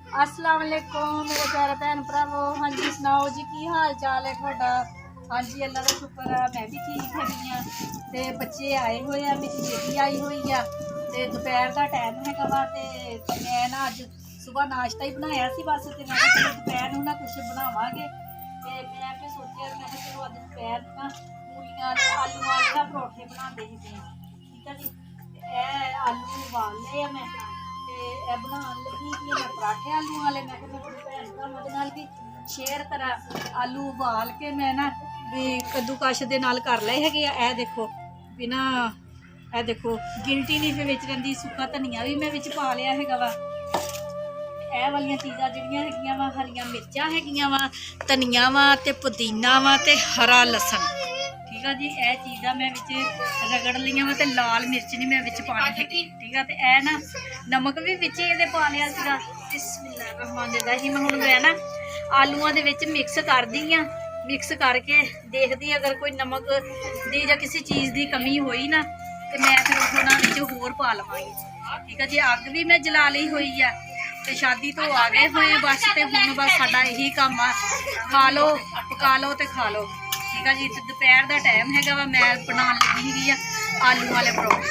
अस्सलाम वालेकुम मेरे प्यारे भैन भरावो। हाँ जी सुनाओ जी की हाल चाल है थोड़ा। हाँ जी अल्लाह का शुक्र है मैं भी ठीक हैगी हाँ। ते बच्चे आए हुए हैं, मेरी बेटी आई हुई है ते दोपहर का टाइम हैगा वा ते मैं ना अज सुबह नाश्ता ही बनाया सी बस ते मैं कहा चलो दोपहर नूं ना कुछ बनावांगे ते मैं फिर सोचा मैं कहा चलो अज दोपहर ना मूलियां आलू वाले ना परौठे बनाते ही पे ठीक है जी। ए आलू उबाल ले मैं ते बनाने लगी कि मैं पराठे आलू वाले मैं भैन भरावां नाल भी शेयर करा। आलू उबाल के मैं ना भी कद्दूकश दे नाल कर लए हैगे आ। देखो बिना ए देखो गिलटी नहीं फिर विच रहिंदी, सुक्का धनिया भी मैं विच पा लिया हैगा वा। ए वालियां चीज़ां जिहड़ियां हैगियां वा हरियां मिर्चां हैगियां वा, धनिया वा ते पुदीना वा ते हरा लसन ठीक है जी। ए चीज़ां मैं विच रगड़ लियां वा ते लाल मिर्च नहीं मैं विच पानी हैगी ठीक है। ते ए ना नमक भी विच इहदे पा लिया सीगा। बिस्मिल्लाहिर्रहमानिर्रहीम। हुण मैं ना आलूआं दे विच मिक्स करदी हां, मिक्स करके देखदी अगर कोई नमक दी जां किसी चीज़ की कमी होई ना तो मैं फिर उन्हां विच होर पा लवांगी ठीक है जी। अग भी मैं जला ली हुई है ते शादी तो आ गए हुए हैं बस। ते हुण बस साडा यही काम आ, खा लो पका लो ते खा लो ठीक है जी। दोपहर का टाइम हैगा वा मैं बनाने लगी हुई आलू वाले परौंठे।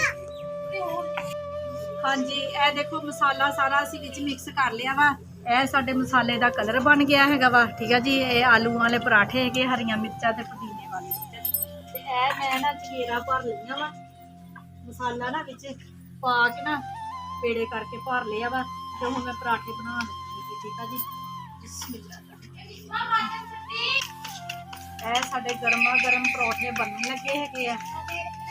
हाँ जी ए देखो मसाला सारा असीं विच मिक्स कर लिया वा। ए साडे मसाले का कलर बन गया हैगा वा ठीक है जी। ये आलू वाले पराठे है हरियां मिर्चां ते पुदीने वाले ते ए मैं ना चगेरा भर लिया वा मसाला ना विच पा के ना पेड़े करके भर लिया वा। ते हुण मैं पराठे बना लगी ठीक है जी। बिस्मिल्लाह ए साडे गरमा गरम परौठे बनने लगे हैगे आ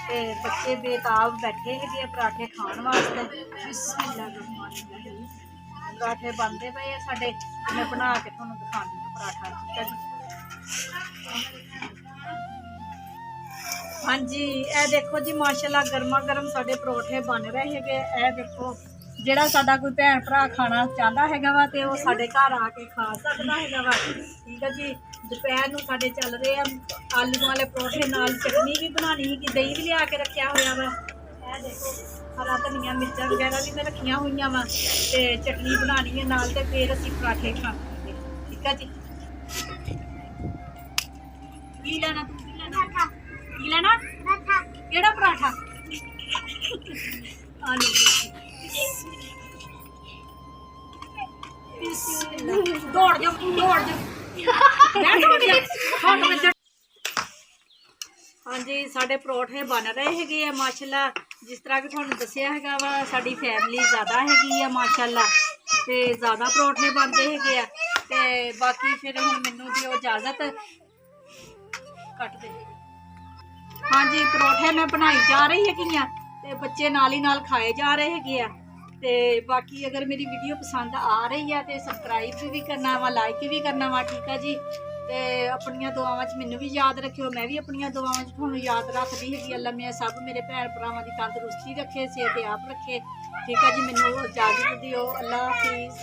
ते बच्चे बेताब बैठे है पराठे खाने वास्ते। पराठे बनते पे साडे मैं बना के तुहानूं दिखानी है पराठा ठीक है जी। हाँ जी ए देखो जी माशाल्लाह गर्मा गर्म साडे परौठे बन रहे है। ए देखो ਜਿਹੜਾ ਸਾਡਾ कोई भैन भरा खाना चाहता हैगा वा ते वो साडे घर आके खा सकदा हैगा वा ठीक है जी। दोपहर नूं साडे चल रहे हैं आलू वाले परौठे नाल चटनी भी बनानी ही कि दही भी लिया के रखिया होया वा। ए देखो हरा धनिया मिर्चां वगैरह भी मैं रखिया हुई वा ते चटनी बनानी है नाल ते फिर असीं पराठे खावांगे ठीक है जी। की लेना तू की लेना की लेना केड़ा पराठा आलू दौड़ जा दौड़ जा। हाँ जी साडे परौठे बन रहे हैगे आ माशाल्लाह। जिस तरह कि तुहानूं दस्सिया हैगा वा साडी फैमिली ज़्यादा हैगी आ माशाल्लाह ते ज़्यादा परौठे बनते हैगे आ ते बाकी फिर हुण मैनूं दिओ इजाज़त कट दे। हाँ जी परौठे मैं बनाई जा रही हैगी आ ते बच्चे नाल ही नाल खाए जा रहे हैगे आ ते बाकी अगर मेरी वीडियो पसंद आ रही है तो सबसक्राइब भी करना वा लाइक भी करना वा ठीक है जी। ते अपनियां दुआवां च मैनूं भी याद रखियो मैं भी अपनियां दुआवां च तुहानूं याद रखदी हैगी। अल्लाह मैं सब मेरे भैन भरावां दी तंदरुस्ती रखे सेहत आप रखे ठीक है जी। मैनूं इजाज़त दिओ अल्लाह हाफिज़।